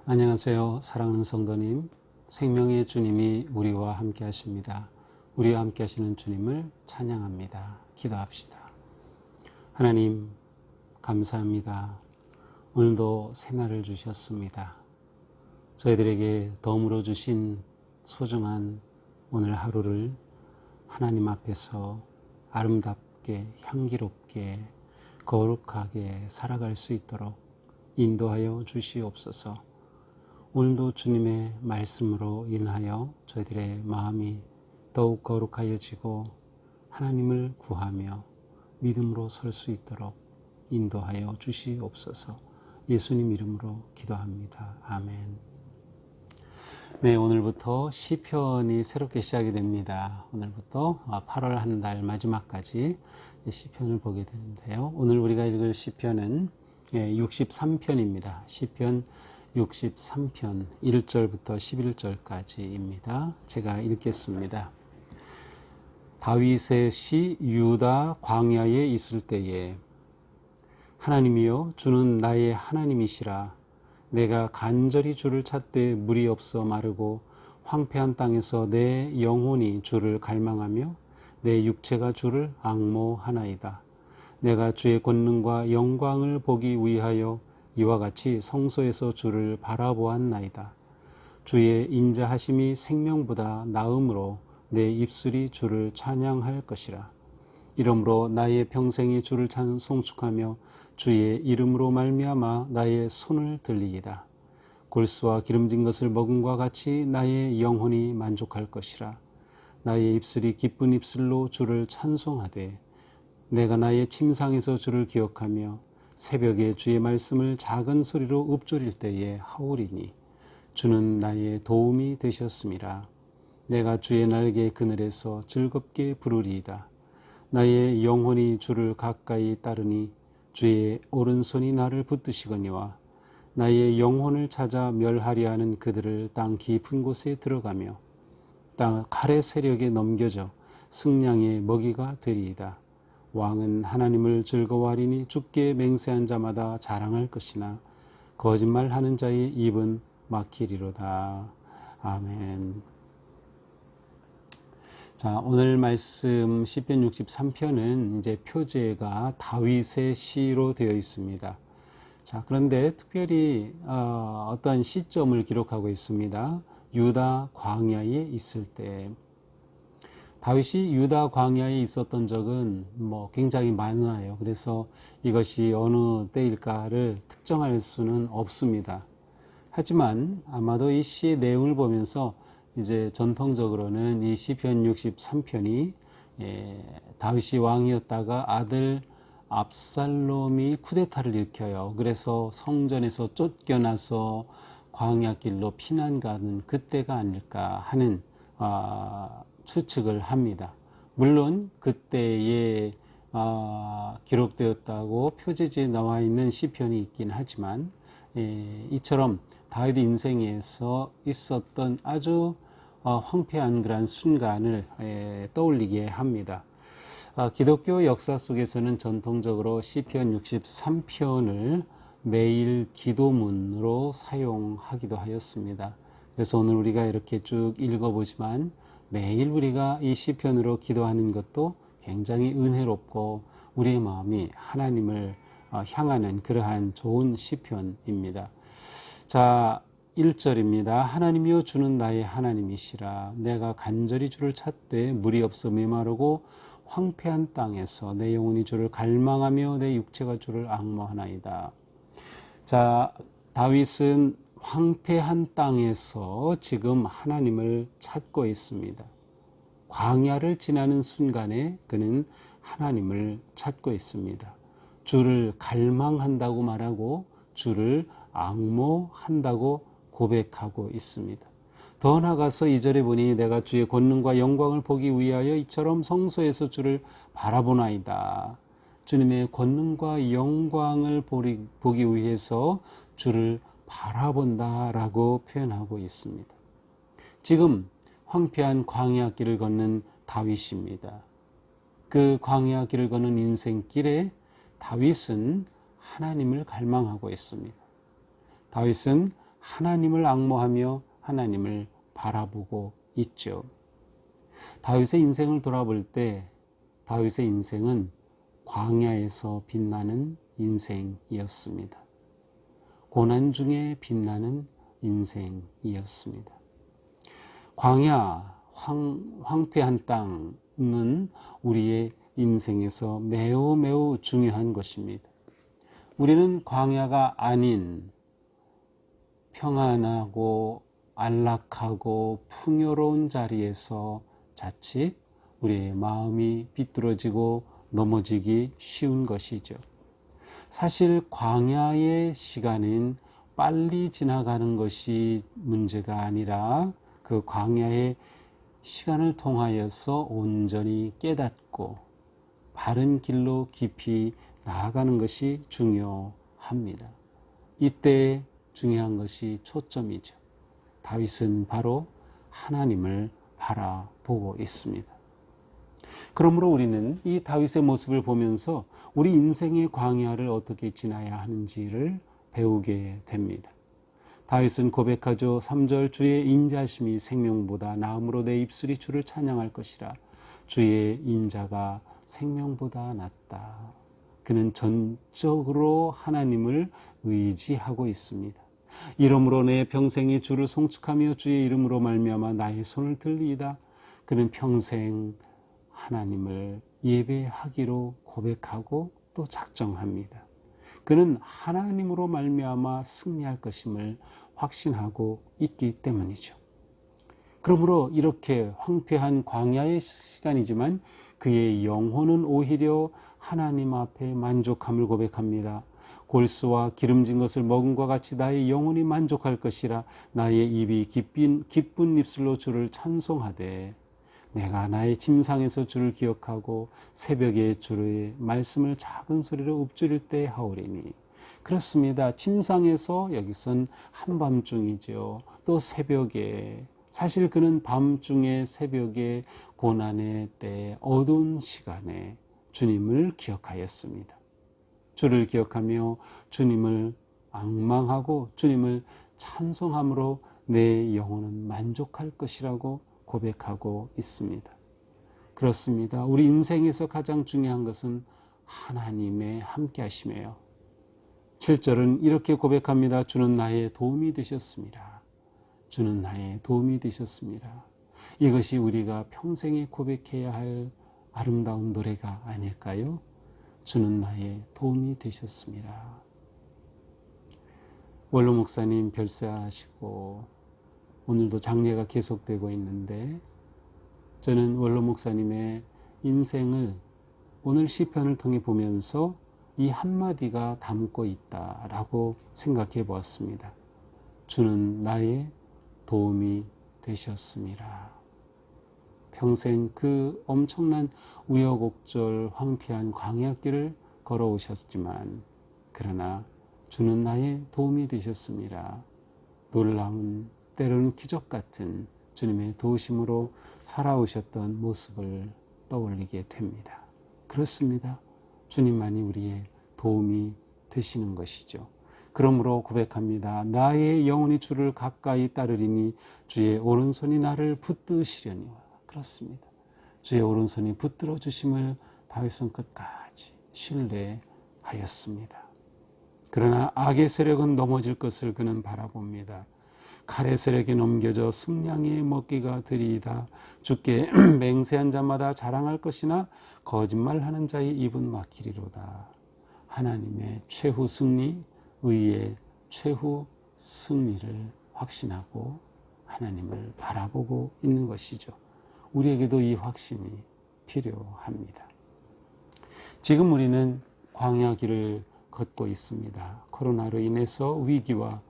안녕하세요. 사랑하는 성도님, 생명의 주님이 우리와 함께 하십니다. 우리와 함께 하시는 주님을 찬양합니다. 기도합시다. 하나님, 감사합니다. 오늘도 새날을 주셨습니다. 저희들에게 덤으로 주신 소중한 오늘 하루를 하나님 앞에서 아름답게, 향기롭게, 거룩하게 살아갈 수 있도록 인도하여 주시옵소서. 오늘도 주님의 말씀으로 인하여 저희들의 마음이 더욱 거룩하여지고 하나님을 구하며 믿음으로 설 수 있도록 인도하여 주시옵소서. 예수님 이름으로 기도합니다. 아멘. 네, 오늘부터 시편이 새롭게 시작이 됩니다. 오늘부터 8월 한 달 마지막까지 시편을 보게 되는데요. 오늘 우리가 읽을 시편은 63편입니다. 시편 63편 1절부터 11절까지입니다. 제가 읽겠습니다. 다윗의 시 유다 광야에 있을 때에 하나님이여 주는 나의 하나님이시라. 내가 간절히 주를 찾되 물이 없어 마르고 황폐한 땅에서 내 영혼이 주를 갈망하며 내 육체가 주를 앙모하나이다. 내가 주의 권능과 영광을 보기 위하여 이와 같이 성소에서 주를 바라보았나이다. 주의 인자하심이 생명보다 나음으로 내 입술이 주를 찬양할 것이라. 이러므로 나의 평생이 주를 송축하며 주의 이름으로 말미암아 나의 손을 들리이다. 골수와 기름진 것을 먹음과 같이 나의 영혼이 만족할 것이라. 나의 입술이 기쁜 입술로 주를 찬송하되 내가 나의 침상에서 주를 기억하며 새벽에 주의 말씀을 작은 소리로 읊조릴 때에 하오리니 주는 나의 도움이 되셨음이라. 내가 주의 날개 그늘에서 즐겁게 부르리이다. 나의 영혼이 주를 가까이 따르니 주의 오른손이 나를 붙드시거니와 나의 영혼을 찾아 멸하려 하는 그들을 땅 깊은 곳에 들어가며 땅 칼의 세력에 넘겨져 승량의 먹이가 되리이다. 왕은 하나님을 즐거워하리니 주께 맹세한 자마다 자랑할 것이나 거짓말하는 자의 입은 막히리로다. 아멘. 자, 오늘 말씀 시편 63편은 이제 표제가 다윗의 시로 되어 있습니다. 자, 그런데 특별히 어떠한 시점을 기록하고 있습니다. 유다 광야에 있을 때. 다윗이 유다 광야에 있었던 적은 굉장히 많아요. 그래서 이것이 어느 때일까를 특정할 수는 없습니다. 하지만 아마도 이 시의 내용을 보면서 이제 전통적으로는 이 시편 63편이 다윗이 왕이었다가 아들 압살롬이 쿠데타를 일으켜요. 그래서 성전에서 쫓겨나서 광야길로 피난 가는 그때가 아닐까 하는 추측을 합니다. 물론 그때에 기록되었다고 표제지에 나와 있는 시편이 있긴 하지만 이처럼 다윗 인생에서 있었던 아주 황폐한 그런 순간을 떠올리게 합니다. 기독교 역사 속에서는 전통적으로 시편 63편을 매일 기도문으로 사용하기도 하였습니다. 그래서 오늘 우리가 이렇게 쭉 읽어보지만 매일 우리가 이 시편으로 기도하는 것도 굉장히 은혜롭고 우리의 마음이 하나님을 향하는 그러한 좋은 시편입니다. 자, 1절입니다. 하나님이여 주는 나의 하나님이시라. 내가 간절히 주를 찾되 물이 없어 메마르고 황폐한 땅에서 내 영혼이 주를 갈망하며 내 육체가 주를 앙모하나이다. 자, 다윗은 황폐한 땅에서 지금 하나님을 찾고 있습니다. 광야를 지나는 순간에 그는 하나님을 찾고 있습니다. 주를 갈망한다고 말하고 주를 앙모한다고 고백하고 있습니다. 더 나아가서 2절에 보니 내가 주의 권능과 영광을 보기 위하여 이처럼 성소에서 주를 바라보나이다. 주님의 권능과 영광을 보기 위해서 주를 바라본다라고 표현하고 있습니다. 지금 황폐한 광야길을 걷는 다윗입니다. 그 광야길을 걷는 인생길에 다윗은 하나님을 갈망하고 있습니다. 다윗은 하나님을 앙모하며 하나님을 바라보고 있죠. 다윗의 인생을 돌아볼 때 다윗의 인생은 광야에서 빛나는 인생이었습니다. 고난 중에 빛나는 인생이었습니다. 광야, 황폐한 땅은 우리의 인생에서 매우 매우 중요한 것입니다. 우리는 광야가 아닌 평안하고 안락하고 풍요로운 자리에서 자칫 우리의 마음이 비뚤어지고 넘어지기 쉬운 것이죠. 사실 광야의 시간은 빨리 지나가는 것이 문제가 아니라 그 광야의 시간을 통하여서 온전히 깨닫고 바른 길로 깊이 나아가는 것이 중요합니다. 이때 중요한 것이 초점이죠. 다윗은 바로 하나님을 바라보고 있습니다. 그러므로 우리는 이 다윗의 모습을 보면서 우리 인생의 광야를 어떻게 지나야 하는지를 배우게 됩니다. 다윗은 고백하죠. 3절 주의 인자심이 생명보다 나음으로 내 입술이 주를 찬양할 것이라. 주의 인자가 생명보다 낫다. 그는 전적으로 하나님을 의지하고 있습니다. 이러므로 내 평생에 주를 송축하며 주의 이름으로 말미암아 나의 손을 들리이다. 그는 평생 하나님을 예배하기로 고백하고 또 작정합니다. 그는 하나님으로 말미암아 승리할 것임을 확신하고 있기 때문이죠. 그러므로 이렇게 황폐한 광야의 시간이지만 그의 영혼은 오히려 하나님 앞에 만족함을 고백합니다. 골수와 기름진 것을 먹음과 같이 나의 영혼이 만족할 것이라. 나의 입이 기쁜 입술로 주를 찬송하되 내가 나의 침상에서 주를 기억하고 새벽에 주의 말씀을 작은 소리로 읊조릴 때 하오리니. 그렇습니다. 침상에서 여기선 한밤중이죠. 또 새벽에, 사실 그는 밤중에 새벽에 고난의 때 어두운 시간에 주님을 기억하였습니다. 주를 기억하며 주님을 앙망하고 주님을 찬송함으로 내 영혼은 만족할 것이라고 고백하고 있습니다. 그렇습니다. 우리 인생에서 가장 중요한 것은 하나님의 함께 하심이에요. 7절은 이렇게 고백합니다. 주는 나의 도움이 되셨습니다. 주는 나의 도움이 되셨습니다. 이것이 우리가 평생에 고백해야 할 아름다운 노래가 아닐까요? 주는 나의 도움이 되셨습니다. 원로 목사님 별세하시고 오늘도 장례가 계속되고 있는데 저는 원로 목사님의 인생을 오늘 시편을 통해 보면서 이 한마디가 담고 있다라고 생각해 보았습니다. 주는 나의 도움이 되셨습니다. 평생 그 엄청난 우여곡절 황폐한 광야길을 걸어오셨지만 그러나 주는 나의 도움이 되셨습니다. 놀라운 때로는 기적 같은 주님의 도우심으로 살아오셨던 모습을 떠올리게 됩니다. 그렇습니다. 주님만이 우리의 도움이 되시는 것이죠. 그러므로 고백합니다. 나의 영혼이 주를 가까이 따르리니 주의 오른손이 나를 붙드시려니와. 그렇습니다. 주의 오른손이 붙들어 주심을 다윗은 끝까지 신뢰하였습니다. 그러나 악의 세력은 넘어질 것을 그는 바라봅니다. 칼의 세력이 넘겨져 승량의 먹기가 되리이다. 주께 맹세한 자마다 자랑할 것이나 거짓말하는 자의 입은 막히리로다. 하나님의 최후 승리, 의의 최후 승리를 확신하고 하나님을 바라보고 있는 것이죠. 우리에게도 이 확신이 필요합니다. 지금 우리는 광야 길을 걷고 있습니다. 코로나로 인해서 위기와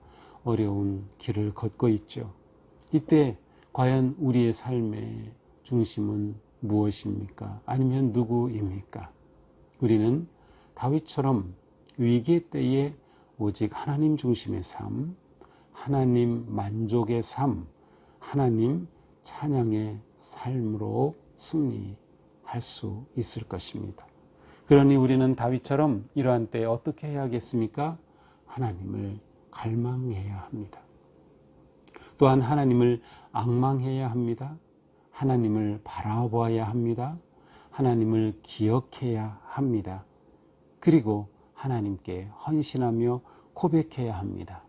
어려운 길을 걷고 있죠. 이때 과연 우리의 삶의 중심은 무엇입니까? 아니면 누구입니까? 우리는 다윗처럼 위기 때에 오직 하나님 중심의 삶, 하나님 만족의 삶, 하나님 찬양의 삶으로 승리할 수 있을 것입니다. 그러니 우리는 다윗처럼 이러한 때에 어떻게 해야겠습니까? 하나님을 갈망해야 합니다. 또한 하나님을 앙망해야 합니다. 하나님을 바라보아야 합니다. 하나님을 기억해야 합니다. 그리고 하나님께 헌신하며 고백해야 합니다.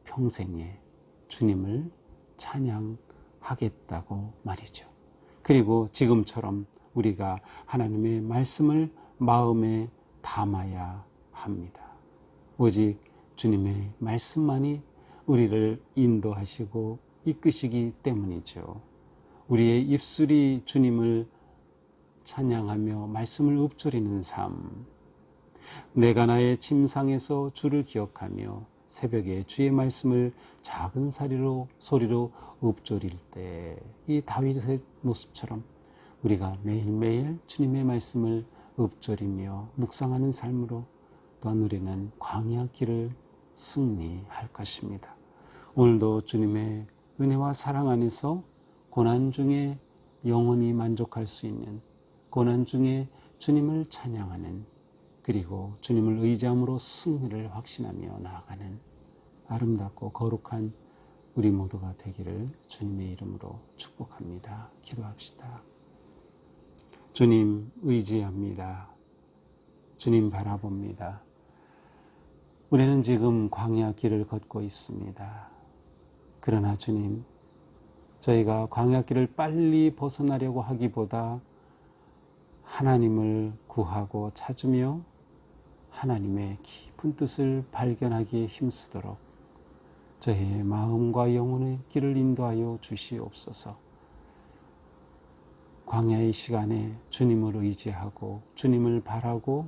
평생에 주님을 찬양하겠다고 말이죠. 그리고 지금처럼 우리가 하나님의 말씀을 마음에 담아야 합니다. 오직 주님의 말씀만이 우리를 인도하시고 이끄시기 때문이죠. 우리의 입술이 주님을 찬양하며 말씀을 읊조리는 삶, 내가 나의 침상에서 주를 기억하며 새벽에 주의 말씀을 작은 소리로 읊조릴 때 이 다윗의 모습처럼 우리가 매일매일 주님의 말씀을 읊조리며 묵상하는 삶으로 또한 우리는 광야 길을 승리할 것입니다. 오늘도 주님의 은혜와 사랑 안에서 고난 중에 영원히 만족할 수 있는, 고난 중에 주님을 찬양하는, 그리고 주님을 의지함으로 승리를 확신하며 나아가는 아름답고 거룩한 우리 모두가 되기를 주님의 이름으로 축복합니다. 기도합시다. 주님 의지합니다. 주님 바라봅니다. 우리는 지금 광야 길을 걷고 있습니다. 그러나 주님, 저희가 광야 길을 빨리 벗어나려고 하기보다 하나님을 구하고 찾으며 하나님의 깊은 뜻을 발견하기에 힘쓰도록 저희의 마음과 영혼의 길을 인도하여 주시옵소서. 광야의 시간에 주님을 의지하고 주님을 바라고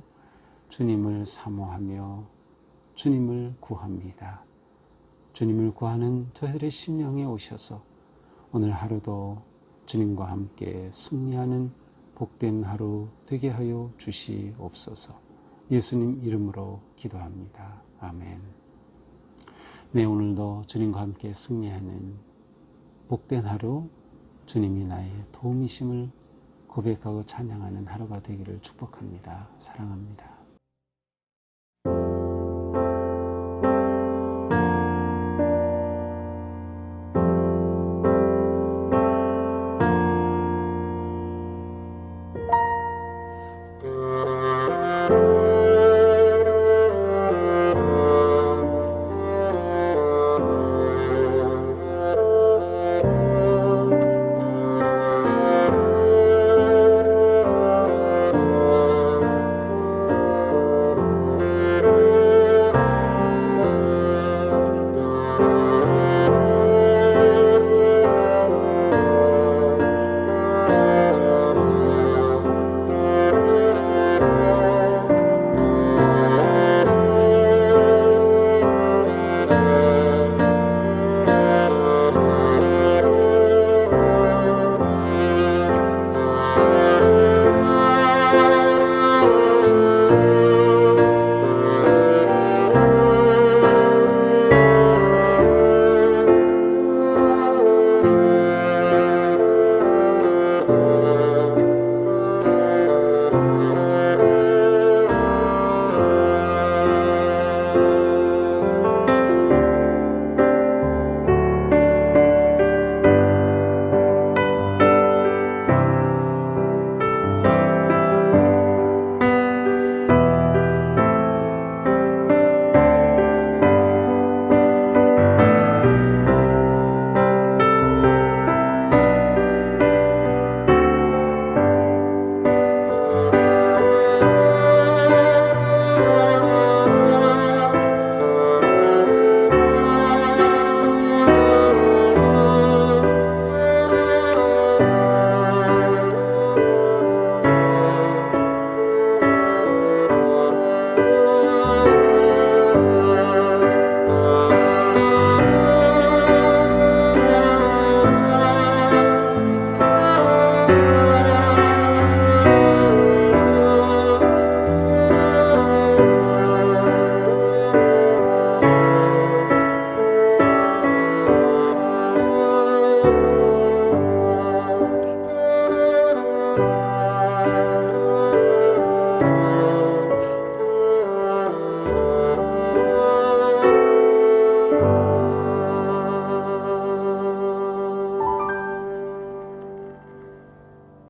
주님을 사모하며 주님을 구합니다. 주님을 구하는 저희들의 심령에 오셔서 오늘 하루도 주님과 함께 승리하는 복된 하루 되게 하여 주시옵소서. 예수님 이름으로 기도합니다. 아멘. 네, 오늘도 주님과 함께 승리하는 복된 하루, 주님이 나의 도움이심을 고백하고 찬양하는 하루가 되기를 축복합니다. 사랑합니다.